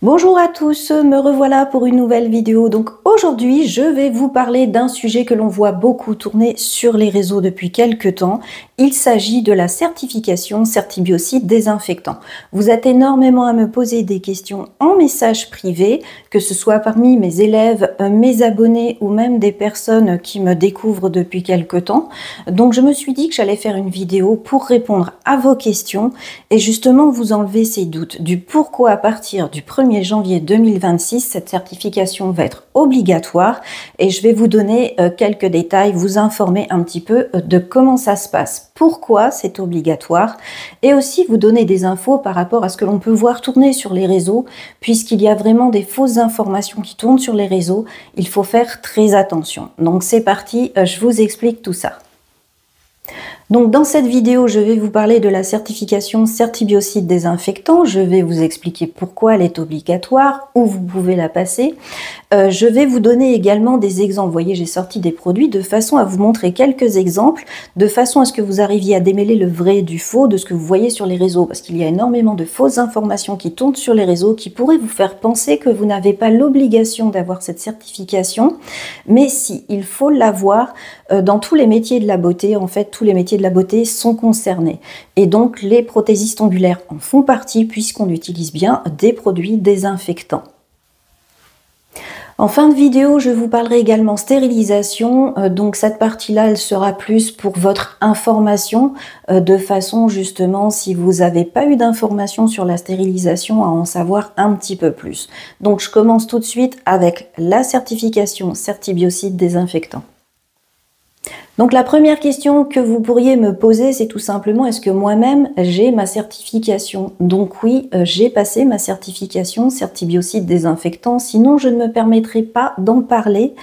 Bonjour à tous, me revoilà pour une nouvelle vidéo. Donc aujourd'hui, je vais vous parler d'un sujet que l'on voit beaucoup tourner sur les réseaux depuis quelques temps. Il s'agit de la certification Certibiocide désinfectant. Vous êtes énormément à me poser des questions en message privé, que ce soit parmi mes élèves, mes abonnés ou même des personnes qui me découvrent depuis quelques temps. Donc je me suis dit que j'allais faire une vidéo pour répondre à vos questions et justement vous enlever ces doutes du pourquoi à partir du 1er janvier 2026, cette certification va être obligatoire et je vais vous donner quelques détails, vous informer un petit peu de comment ça se passe, pourquoi c'est obligatoire et aussi vous donner des infos par rapport à ce que l'on peut voir tourner sur les réseaux, puisqu'il y a vraiment des fausses informations qui tournent sur les réseaux, il faut faire très attention. Donc c'est parti, je vous explique tout ça. Donc dans cette vidéo, je vais vous parler de la certification Certibiocide désinfectant. Je vais vous expliquer pourquoi elle est obligatoire, où vous pouvez la passer. Je vais vous donner également des exemples. Vous voyez, j'ai sorti des produits de façon à vous montrer quelques exemples, de façon à ce que vous arriviez à démêler le vrai du faux de ce que vous voyez sur les réseaux. Parce qu'il y a énormément de fausses informations qui tournent sur les réseaux qui pourraient vous faire penser que vous n'avez pas l'obligation d'avoir cette certification. Mais si, il faut l'avoir dans tous les métiers de la beauté. En fait, tous les métiers de la beauté sont concernés. Et donc, les prothésistes ongulaires en font partie puisqu'on utilise bien des produits désinfectants. En fin de vidéo, je vous parlerai également stérilisation. Donc cette partie-là, elle sera plus pour votre information, de façon justement, si vous n'avez pas eu d'informations sur la stérilisation, à en savoir un petit peu plus. Donc je commence tout de suite avec la certification Certibiocide désinfectant. Donc la première question que vous pourriez me poser, c'est tout simplement, est-ce que moi-même j'ai ma certification? Donc oui, j'ai passé ma certification Certibiocide désinfectant, sinon je ne me permettrai pas d'en parler.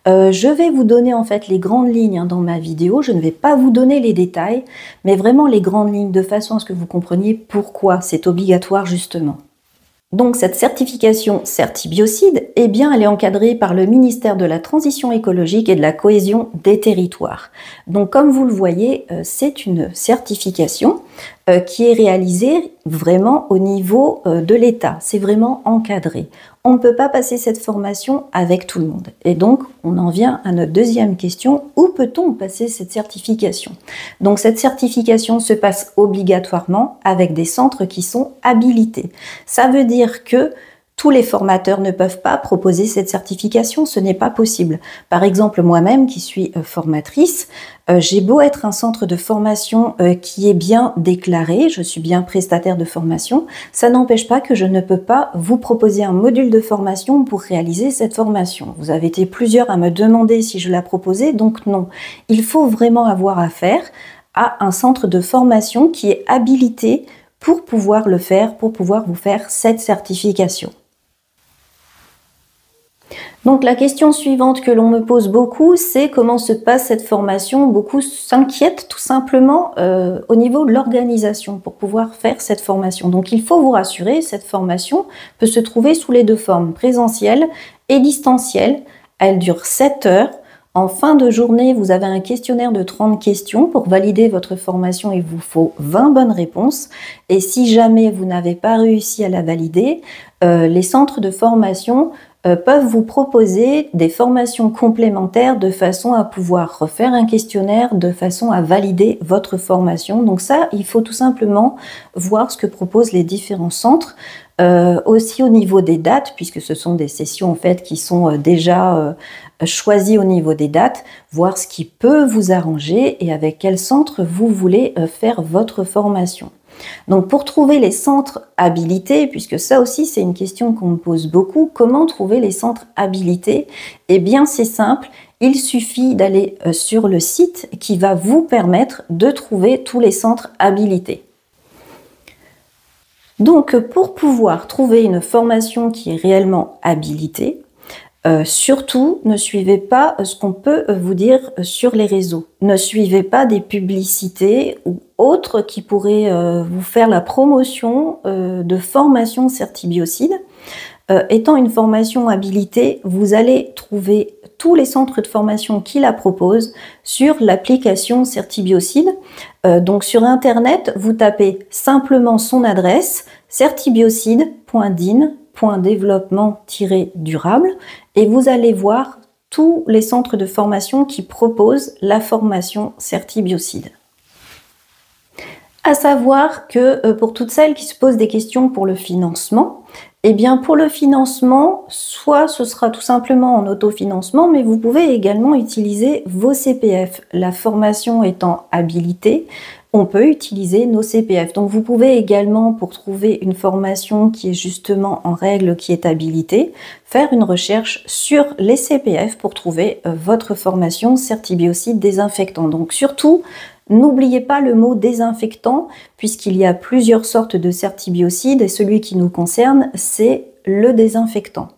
Je vais vous donner en fait les grandes lignes dans ma vidéo, je ne vais pas vous donner les détails, mais vraiment les grandes lignes de façon à ce que vous compreniez pourquoi c'est obligatoire justement. Donc cette certification Certibiocide, eh bien, elle est encadrée par le ministère de la Transition écologique et de la cohésion des territoires. Donc comme vous le voyez, c'est une certification qui est réalisée vraiment au niveau de l'État. C'est vraiment encadré. On ne peut pas passer cette formation avec tout le monde. Et donc, on en vient à notre deuxième question. Où peut-on passer cette certification? Donc, cette certification se passe obligatoirement avec des centres qui sont habilités. Ça veut dire que tous les formateurs ne peuvent pas proposer cette certification, ce n'est pas possible. Par exemple, moi-même qui suis formatrice, j'ai beau être un centre de formation qui est bien déclaré, je suis bien prestataire de formation, ça n'empêche pas que je ne peux pas vous proposer un module de formation pour réaliser cette formation. Vous avez été plusieurs à me demander si je la proposais, donc non. Il faut vraiment avoir affaire à un centre de formation qui est habilité pour pouvoir le faire, pour pouvoir vous faire cette certification. Donc la question suivante que l'on me pose beaucoup, c'est comment se passe cette formation. Beaucoup s'inquiètent tout simplement au niveau de l'organisation pour pouvoir faire cette formation. Donc il faut vous rassurer, cette formation peut se trouver sous les deux formes, présentielle et distancielle. Elle dure 7 heures. En fin de journée, vous avez un questionnaire de 30 questions pour valider votre formation. Il vous faut 20 bonnes réponses. Et si jamais vous n'avez pas réussi à la valider, les centres de formation peuvent vous proposer des formations complémentaires de façon à pouvoir refaire un questionnaire, de façon à valider votre formation. Donc ça, il faut tout simplement voir ce que proposent les différents centres. Aussi au niveau des dates, puisque ce sont des sessions en fait qui sont déjà choisies au niveau des dates, voir ce qui peut vous arranger et avec quel centre vous voulez faire votre formation. Donc pour trouver les centres habilités, puisque ça aussi c'est une question qu'on me pose beaucoup, comment trouver les centres habilités? Eh bien c'est simple, il suffit d'aller sur le site qui va vous permettre de trouver tous les centres habilités. Donc pour pouvoir trouver une formation qui est réellement habilitée, surtout, ne suivez pas ce qu'on peut vous dire sur les réseaux. Ne suivez pas des publicités ou autres qui pourraient vous faire la promotion de formation Certibiocide. Étant une formation habilitée, vous allez trouver tous les centres de formation qui la proposent sur l'application Certibiocide. Donc sur Internet, vous tapez simplement son adresse certibiocide.din www.développement-durable et vous allez voir tous les centres de formation qui proposent la formation Certibiocide. À savoir que pour toutes celles qui se posent des questions pour le financement, eh bien pour le financement, soit ce sera tout simplement en autofinancement, mais vous pouvez également utiliser vos CPF. La formation étant habilitée, on peut utiliser nos CPF. Donc vous pouvez également, pour trouver une formation qui est justement en règle, qui est habilitée, faire une recherche sur les CPF pour trouver votre formation Certibiocide désinfectant. Donc surtout, n'oubliez pas le mot désinfectant, puisqu'il y a plusieurs sortes de certibiocides et celui qui nous concerne, c'est le désinfectant.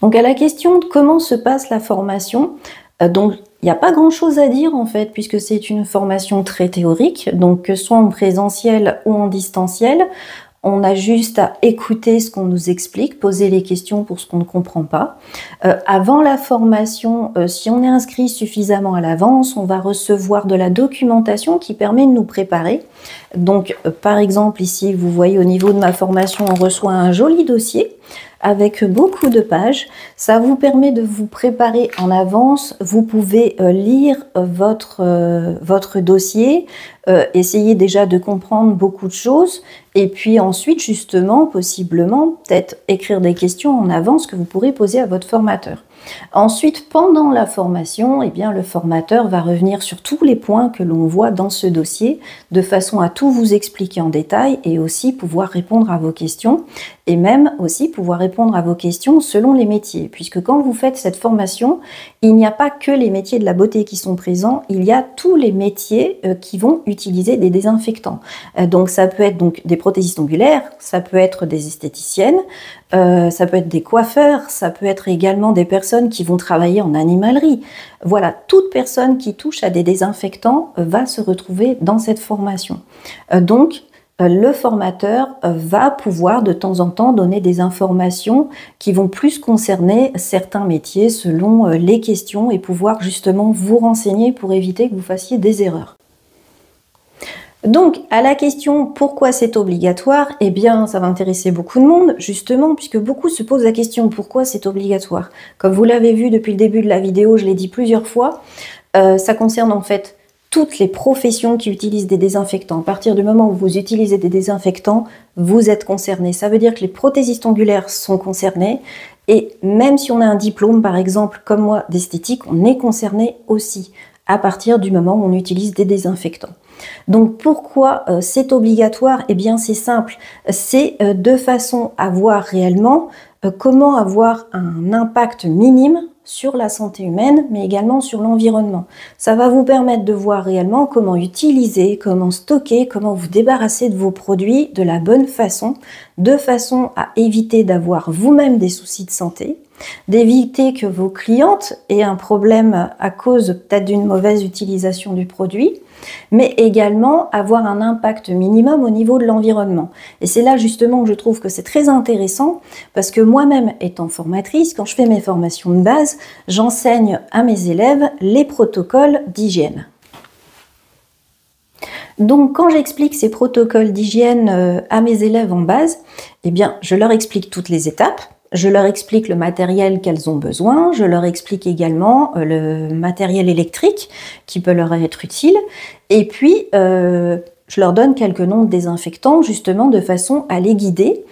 Donc à la question de comment se passe la formation, donc il n'y a pas grand chose à dire en fait, puisque c'est une formation très théorique, donc que ce soit en présentiel ou en distanciel, on a juste à écouter ce qu'on nous explique, poser les questions pour ce qu'on ne comprend pas. Avant la formation, si on est inscrit suffisamment à l'avance, on va recevoir de la documentation qui permet de nous préparer. Donc, par exemple, ici, vous voyez au niveau de ma formation, on reçoit un joli dossier avec beaucoup de pages. Ça vous permet de vous préparer en avance. Vous pouvez lire votre dossier, essayer déjà de comprendre beaucoup de choses et puis ensuite, justement, possiblement, peut-être écrire des questions en avance que vous pourrez poser à votre formateur. Ensuite, pendant la formation, eh bien, le formateur va revenir sur tous les points que l'on voit dans ce dossier de façon à tout vous expliquer en détail et aussi pouvoir répondre à vos questions et même aussi pouvoir répondre à vos questions selon les métiers. Puisque quand vous faites cette formation, il n'y a pas que les métiers de la beauté qui sont présents, il y a tous les métiers qui vont utiliser des désinfectants. Donc ça peut être donc des prothésistes ongulaires, ça peut être des esthéticiennes, ça peut être des coiffeurs, ça peut être également des personnes qui vont travailler en animalerie. Voilà, toute personne qui touche à des désinfectants va se retrouver dans cette formation. Donc, le formateur va pouvoir de temps en temps donner des informations qui vont plus concerner certains métiers selon les questions et pouvoir justement vous renseigner pour éviter que vous fassiez des erreurs. Donc, à la question pourquoi c'est obligatoire, eh bien, ça va intéresser beaucoup de monde, justement, puisque beaucoup se posent la question pourquoi c'est obligatoire. Comme vous l'avez vu depuis le début de la vidéo, je l'ai dit plusieurs fois, ça concerne en fait toutes les professions qui utilisent des désinfectants. À partir du moment où vous utilisez des désinfectants, vous êtes concerné. Ça veut dire que les prothésistes ongulaires sont concernés et même si on a un diplôme, par exemple, comme moi, d'esthétique, on est concerné aussi à partir du moment où on utilise des désinfectants. Donc pourquoi c'est obligatoire? Eh bien c'est simple, c'est de façon à voir réellement comment avoir un impact minime sur la santé humaine, mais également sur l'environnement. Ça va vous permettre de voir réellement comment utiliser, comment stocker, comment vous débarrasser de vos produits de la bonne façon, de façon à éviter d'avoir vous-même des soucis de santé, d'éviter que vos clientes aient un problème à cause peut-être d'une mauvaise utilisation du produit, mais également avoir un impact minimum au niveau de l'environnement. Et c'est là justement que je trouve que c'est très intéressant parce que moi-même étant formatrice, quand je fais mes formations de base, j'enseigne à mes élèves les protocoles d'hygiène. Donc quand j'explique ces protocoles d'hygiène à mes élèves en base, eh bien je leur explique toutes les étapes. Je leur explique le matériel qu'elles ont besoin, je leur explique également le matériel électrique qui peut leur être utile et puis je leur donne quelques noms de désinfectants justement de façon à les guider,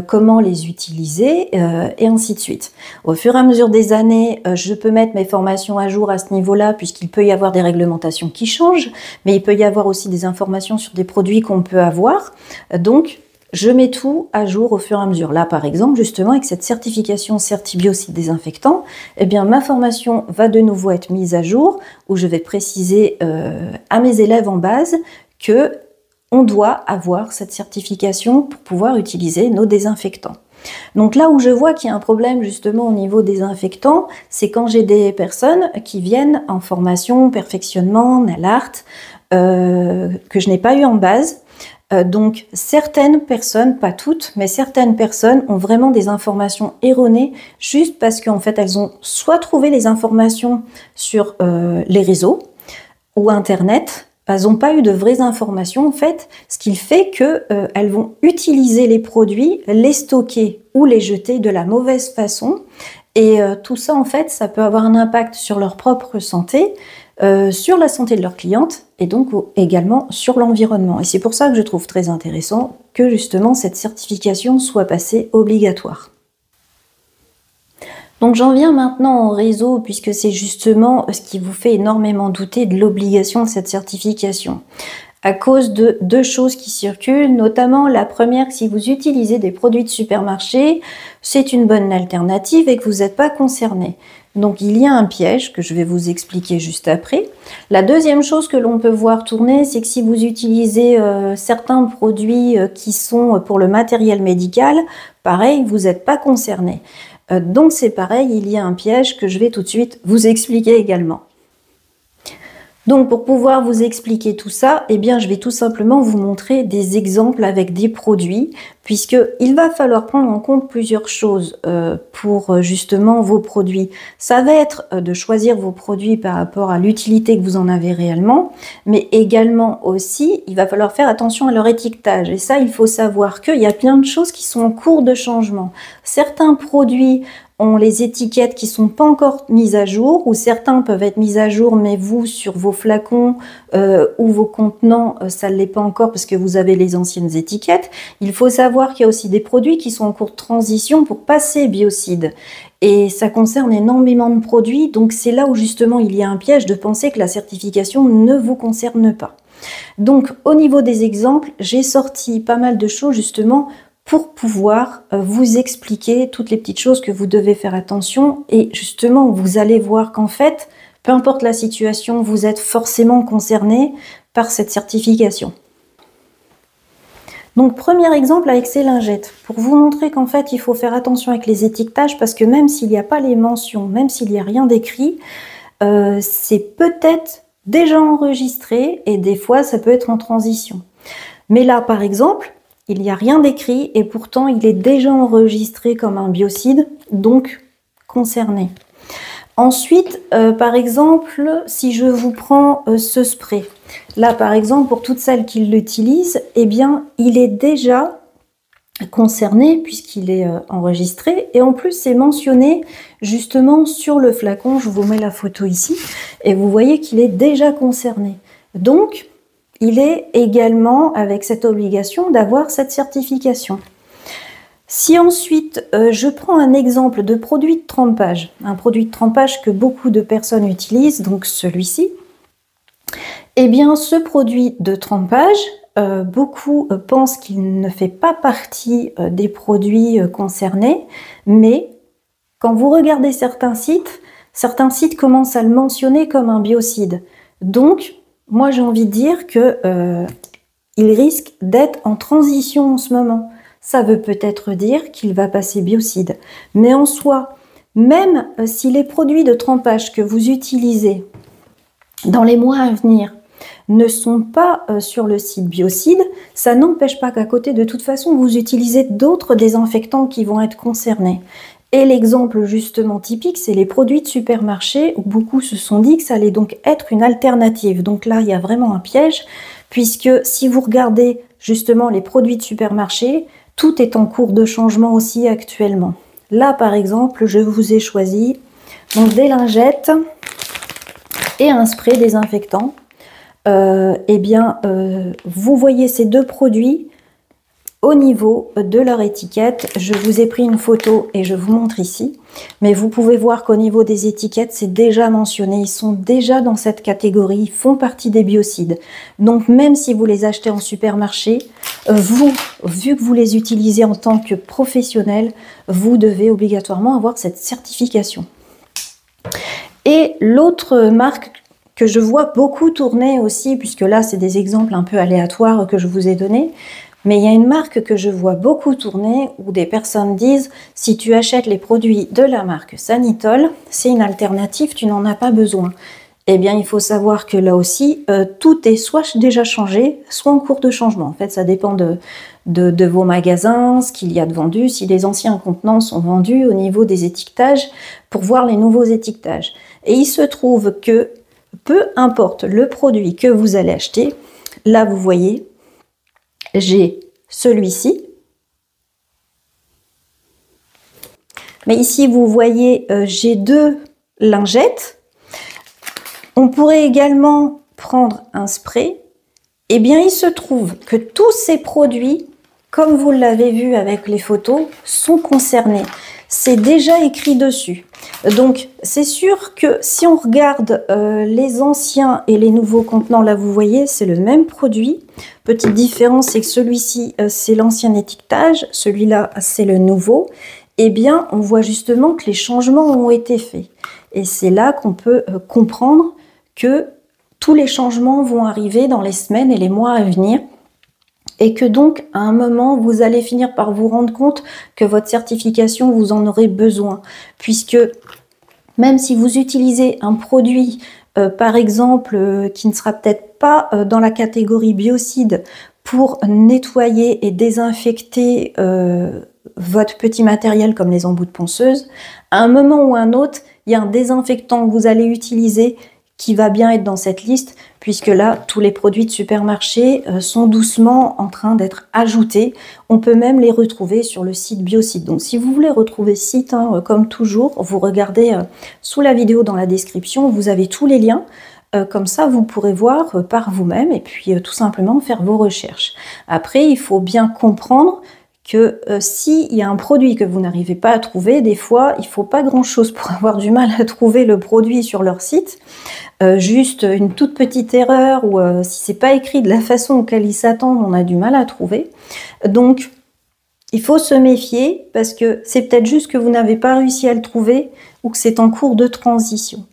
comment les utiliser et ainsi de suite. Au fur et à mesure des années, je peux mettre mes formations à jour à ce niveau-là puisqu'il peut y avoir des réglementations qui changent, mais il peut y avoir aussi des informations sur des produits qu'on peut avoir. Donc, je mets tout à jour au fur et à mesure. Là, par exemple, justement, avec cette certification Certibiocide désinfectant, eh bien, ma formation va de nouveau être mise à jour, où je vais préciser à mes élèves en base que on doit avoir cette certification pour pouvoir utiliser nos désinfectants. Donc là où je vois qu'il y a un problème justement au niveau désinfectant, c'est quand j'ai des personnes qui viennent en formation, perfectionnement, nail art, que je n'ai pas eu en base. Donc certaines personnes, pas toutes, mais certaines personnes ont vraiment des informations erronées juste parce qu'en fait elles ont soit trouvé les informations sur les réseaux ou internet, n'ont pas eu de vraies informations, en fait, ce qui fait qu'elles vont utiliser les produits, les stocker ou les jeter de la mauvaise façon. Et tout ça, en fait, ça peut avoir un impact sur leur propre santé, sur la santé de leurs clientes et donc également sur l'environnement. Et c'est pour ça que je trouve très intéressant que justement cette certification soit passée obligatoire. Donc j'en viens maintenant au réseau, puisque c'est justement ce qui vous fait énormément douter de l'obligation de cette certification. À cause de deux choses qui circulent, notamment la première, si vous utilisez des produits de supermarché, c'est une bonne alternative et que vous n'êtes pas concerné. Donc il y a un piège que je vais vous expliquer juste après. La deuxième chose que l'on peut voir tourner, c'est que si vous utilisez certains produits qui sont pour le matériel médical, pareil, vous n'êtes pas concerné. Donc c'est pareil, il y a un piège que je vais tout de suite vous expliquer également. Donc pour pouvoir vous expliquer tout ça, eh bien je vais tout simplement vous montrer des exemples avec des produits, puisqu'il va falloir prendre en compte plusieurs choses pour justement vos produits. Ça va être de choisir vos produits par rapport à l'utilité que vous en avez réellement, mais également aussi, il va falloir faire attention à leur étiquetage. Et ça, il faut savoir qu'il y a plein de choses qui sont en cours de changement. Certains produits ont les étiquettes qui sont pas encore mises à jour, ou certains peuvent être mises à jour, mais vous, sur vos flacons ou vos contenants, ça ne l'est pas encore parce que vous avez les anciennes étiquettes. Il faut savoir qu'il y a aussi des produits qui sont en cours de transition pour passer biocide. Et ça concerne énormément de produits, donc c'est là où justement il y a un piège de penser que la certification ne vous concerne pas. Donc au niveau des exemples, j'ai sorti pas mal de choses justement pour pouvoir vous expliquer toutes les petites choses que vous devez faire attention. Et justement, vous allez voir qu'en fait, peu importe la situation, vous êtes forcément concerné par cette certification. Donc, premier exemple avec ces lingettes, pour vous montrer qu'en fait, il faut faire attention avec les étiquetages, parce que même s'il n'y a pas les mentions, même s'il n'y a rien d'écrit, c'est peut-être déjà enregistré, et des fois, ça peut être en transition. Mais là, par exemple, il n'y a rien d'écrit et pourtant il est déjà enregistré comme un biocide, donc concerné. Ensuite, par exemple, si je vous prends ce spray, là par exemple pour toutes celles qui l'utilisent, eh bien il est déjà concerné puisqu'il est enregistré et en plus c'est mentionné justement sur le flacon. Je vous mets la photo ici et vous voyez qu'il est déjà concerné. Donc il est également avec cette obligation d'avoir cette certification. Si ensuite je prends un exemple de produit de trempage, un produit de trempage que beaucoup de personnes utilisent, donc celui-ci, eh bien ce produit de trempage, beaucoup pensent qu'il ne fait pas partie des produits concernés, mais quand vous regardez certains sites commencent à le mentionner comme un biocide. Donc, moi, j'ai envie de dire que il risque d'être en transition en ce moment. Ça veut peut-être dire qu'il va passer biocide. Mais en soi, même si les produits de trempage que vous utilisez dans les mois à venir ne sont pas sur le site biocide, ça n'empêche pas qu'à côté, de toute façon, vous utilisez d'autres désinfectants qui vont être concernés. Et l'exemple justement typique, c'est les produits de supermarché où beaucoup se sont dit que ça allait donc être une alternative. Donc là, il y a vraiment un piège, puisque si vous regardez justement les produits de supermarché, tout est en cours de changement aussi actuellement. Là, par exemple, je vous ai choisi donc des lingettes et un spray désinfectant. Vous voyez ces deux produits au niveau de leur étiquette. Je vous ai pris une photo et je vous montre ici. Mais vous pouvez voir qu'au niveau des étiquettes, c'est déjà mentionné. Ils sont déjà dans cette catégorie, ils font partie des biocides. Donc même si vous les achetez en supermarché, vous, vu que vous les utilisez en tant que professionnel, vous devez obligatoirement avoir cette certification. Et l'autre marque que je vois beaucoup tourner aussi, puisque là c'est des exemples un peu aléatoires que je vous ai donnés, mais il y a une marque que je vois beaucoup tourner où des personnes disent « si tu achètes les produits de la marque Sanitol, c'est une alternative, tu n'en as pas besoin ». Eh bien, il faut savoir que là aussi, tout est soit déjà changé, soit en cours de changement. En fait, ça dépend de vos magasins, ce qu'il y a de vendu, si les anciens contenants sont vendus au niveau des étiquetages, pour voir les nouveaux étiquetages. Et il se trouve que peu importe le produit que vous allez acheter, là vous voyez, j'ai celui-ci. Mais ici vous voyez, j'ai 2 lingettes. On pourrait également prendre un spray. Eh bien, il se trouve que tous ces produits, comme vous l'avez vu avec les photos, sont concernés. C'est déjà écrit dessus. Donc, c'est sûr que si on regarde les anciens et les nouveaux contenants, là, vous voyez, c'est le même produit. Petite différence, c'est que celui-ci, c'est l'ancien étiquetage. Celui-là, c'est le nouveau. Eh bien, on voit justement que les changements ont été faits. Et c'est là qu'on peut comprendre que tous les changements vont arriver dans les semaines et les mois à venir et que donc à un moment vous allez finir par vous rendre compte que votre certification vous en aurez besoin, puisque même si vous utilisez un produit par exemple qui ne sera peut-être pas dans la catégorie biocide pour nettoyer et désinfecter votre petit matériel comme les embouts de ponceuse, à un moment ou un autre, il y a un désinfectant que vous allez utiliser qui va bien être dans cette liste, puisque là, tous les produits de supermarché sont doucement en train d'être ajoutés. On peut même les retrouver sur le site Biocide. Donc, si vous voulez retrouver ce site, comme toujours, vous regardez sous la vidéo dans la description, vous avez tous les liens. Comme ça, vous pourrez voir par vous-même et puis tout simplement faire vos recherches. Après, il faut bien comprendre que s'il y a un produit que vous n'arrivez pas à trouver, des fois, il ne faut pas grand-chose pour avoir du mal à trouver le produit sur leur site. Juste une toute petite erreur ou si c'est pas écrit de la façon auquel ils s'attendent, on a du mal à trouver. Donc, il faut se méfier parce que c'est peut-être juste que vous n'avez pas réussi à le trouver ou que c'est en cours de transition.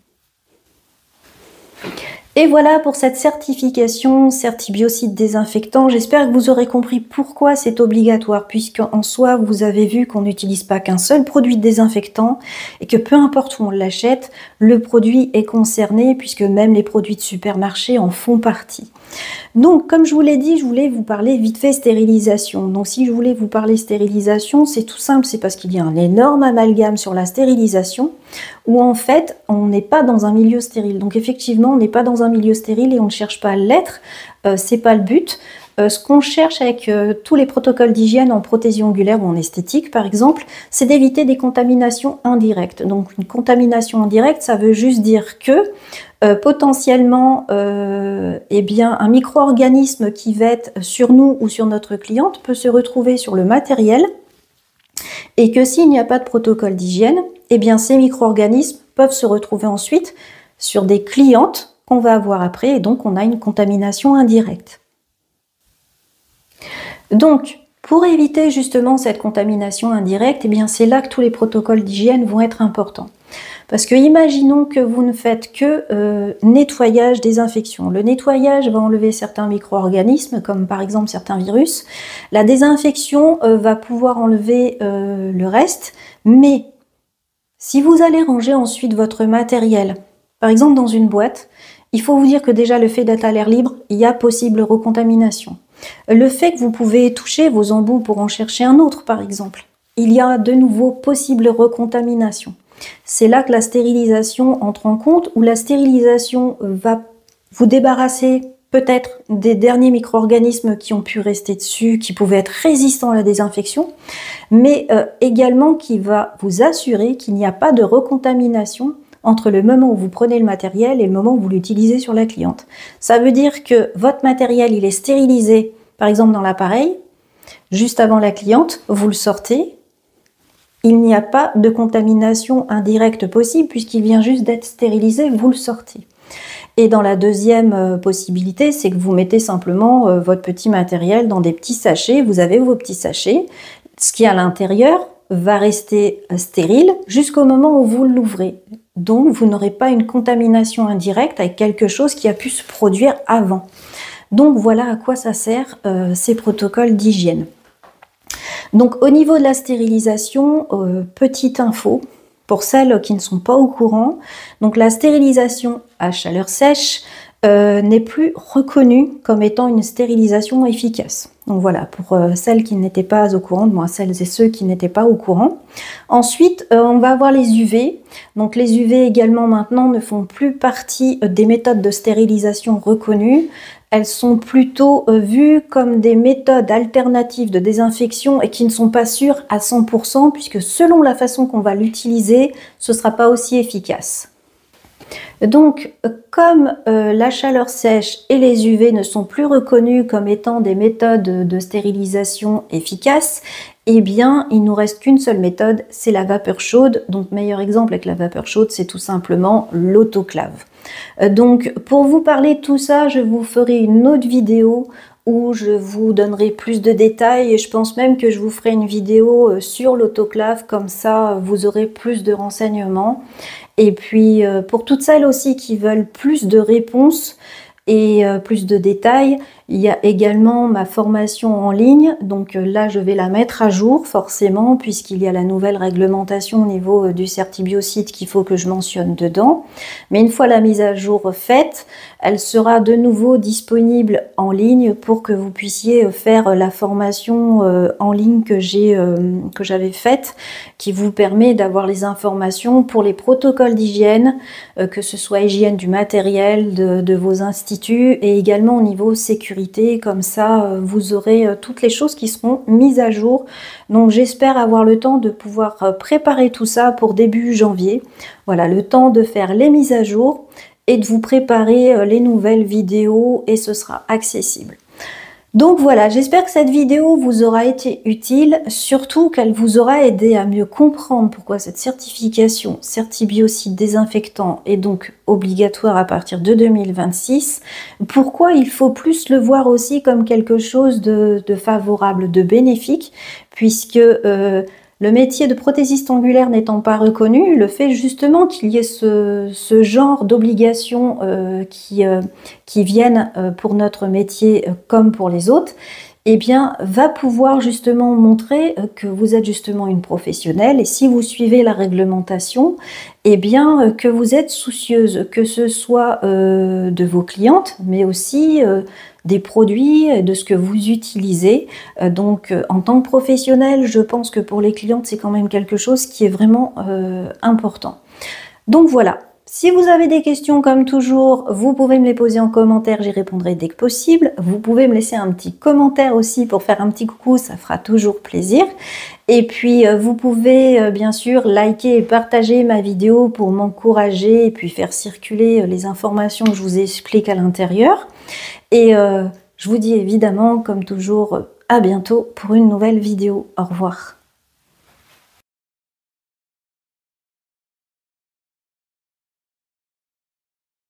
Et voilà pour cette certification Certibiocide désinfectant. J'espère que vous aurez compris pourquoi c'est obligatoire, puisqu'en soi, vous avez vu qu'on n'utilise pas qu'un seul produit de désinfectant et que peu importe où on l'achète, le produit est concerné, puisque même les produits de supermarché en font partie. Donc, comme je vous l'ai dit, je voulais vous parler vite fait stérilisation. Donc, si je voulais vous parler stérilisation, c'est tout simple, c'est parce qu'il y a un énorme amalgame sur la stérilisation, où en fait, on n'est pas dans un milieu stérile. Donc, effectivement, on n'est pas dans un milieu stérile et on ne cherche pas à l'être, c'est pas le but. Ce qu'on cherche avec tous les protocoles d'hygiène en prothésie ongulaire ou en esthétique, par exemple, c'est d'éviter des contaminations indirectes. Donc, une contamination indirecte, ça veut juste dire que potentiellement, eh bien, un micro-organisme qui va être sur nous ou sur notre cliente peut se retrouver sur le matériel et que s'il n'y a pas de protocole d'hygiène, eh bien, ces micro-organismes peuvent se retrouver ensuite sur des clientes qu'on va avoir après et donc on a une contamination indirecte. Donc, pour éviter justement cette contamination indirecte, eh bien, c'est là que tous les protocoles d'hygiène vont être importants. Parce que imaginons que vous ne faites que nettoyage, désinfection. Le nettoyage va enlever certains micro-organismes, comme par exemple certains virus. La désinfection va pouvoir enlever le reste. Mais si vous allez ranger ensuite votre matériel, par exemple dans une boîte, il faut vous dire que déjà le fait d'être à l'air libre, il y a possible recontamination. Le fait que vous pouvez toucher vos embouts pour en chercher un autre, par exemple, il y a de nouveau possible recontamination. C'est là que la stérilisation entre en compte, où la stérilisation va vous débarrasser peut-être des derniers micro-organismes qui ont pu rester dessus, qui pouvaient être résistants à la désinfection, mais également qui va vous assurer qu'il n'y a pas de recontamination entre le moment où vous prenez le matériel et le moment où vous l'utilisez sur la cliente. Ça veut dire que votre matériel, il est stérilisé, par exemple dans l'appareil, juste avant la cliente, vous le sortez, il n'y a pas de contamination indirecte possible puisqu'il vient juste d'être stérilisé, vous le sortez. Et dans la deuxième possibilité, c'est que vous mettez simplement votre petit matériel dans des petits sachets, vous avez vos petits sachets, ce qui est à l'intérieur va rester stérile jusqu'au moment où vous l'ouvrez. Donc, vous n'aurez pas une contamination indirecte avec quelque chose qui a pu se produire avant. Donc, voilà à quoi ça sert ces protocoles d'hygiène. Donc, au niveau de la stérilisation, petite info, pour celles qui ne sont pas au courant, donc la stérilisation à chaleur sèche, n'est plus reconnue comme étant une stérilisation efficace. Donc voilà, pour celles qui n'étaient pas au courant, moi celles et ceux qui n'étaient pas au courant. Ensuite, on va avoir les UV. Donc les UV également maintenant ne font plus partie des méthodes de stérilisation reconnues. Elles sont plutôt vues comme des méthodes alternatives de désinfection et qui ne sont pas sûres à 100% puisque selon la façon qu'on va l'utiliser, ce ne sera pas aussi efficace. Donc, comme la chaleur sèche et les UV ne sont plus reconnus comme étant des méthodes de stérilisation efficaces, eh bien, il nous reste qu'une seule méthode, c'est la vapeur chaude. Donc, meilleur exemple avec la vapeur chaude, c'est tout simplement l'autoclave. Donc, pour vous parler de tout ça, je vous ferai une autre vidéo où je vous donnerai plus de détails et je pense même que je vous ferai une vidéo sur l'autoclave, comme ça vous aurez plus de renseignements. Et puis pour toutes celles aussi qui veulent plus de réponses et plus de détails, il y a également ma formation en ligne. Donc là, je vais la mettre à jour forcément puisqu'il y a la nouvelle réglementation au niveau du certibiocide qu'il faut que je mentionne dedans. Mais une fois la mise à jour faite, elle sera de nouveau disponible en ligne pour que vous puissiez faire la formation en ligne que j'avais faite, qui vous permet d'avoir les informations pour les protocoles d'hygiène, que ce soit hygiène du matériel, de vos instituts et également au niveau sécurité. Comme ça, vous aurez toutes les choses qui seront mises à jour. Donc j'espère avoir le temps de pouvoir préparer tout ça pour début janvier. Voilà, le temps de faire les mises à jour et de vous préparer les nouvelles vidéos et ce sera accessible. Donc voilà, j'espère que cette vidéo vous aura été utile, surtout qu'elle vous aura aidé à mieux comprendre pourquoi cette certification Certibiocide désinfectant est donc obligatoire à partir de 2026, pourquoi il faut plus le voir aussi comme quelque chose de favorable, de bénéfique, puisque le métier de prothésiste angulaire n'étant pas reconnu, le fait justement qu'il y ait ce genre d'obligations qui viennent pour notre métier comme pour les autres, eh bien, va pouvoir justement montrer que vous êtes justement une professionnelle et si vous suivez la réglementation, eh bien, que vous êtes soucieuse, que ce soit de vos clientes, mais aussi des produits, de ce que vous utilisez. Donc, en tant que professionnel, je pense que pour les clientes, c'est quand même quelque chose qui est vraiment important. Donc voilà. Si vous avez des questions, comme toujours, vous pouvez me les poser en commentaire, j'y répondrai dès que possible. Vous pouvez me laisser un petit commentaire aussi pour faire un petit coucou, ça fera toujours plaisir. Et puis, vous pouvez bien sûr liker et partager ma vidéo pour m'encourager et puis faire circuler les informations que je vous explique à l'intérieur. Et je vous dis évidemment, comme toujours, à bientôt pour une nouvelle vidéo. Au revoir.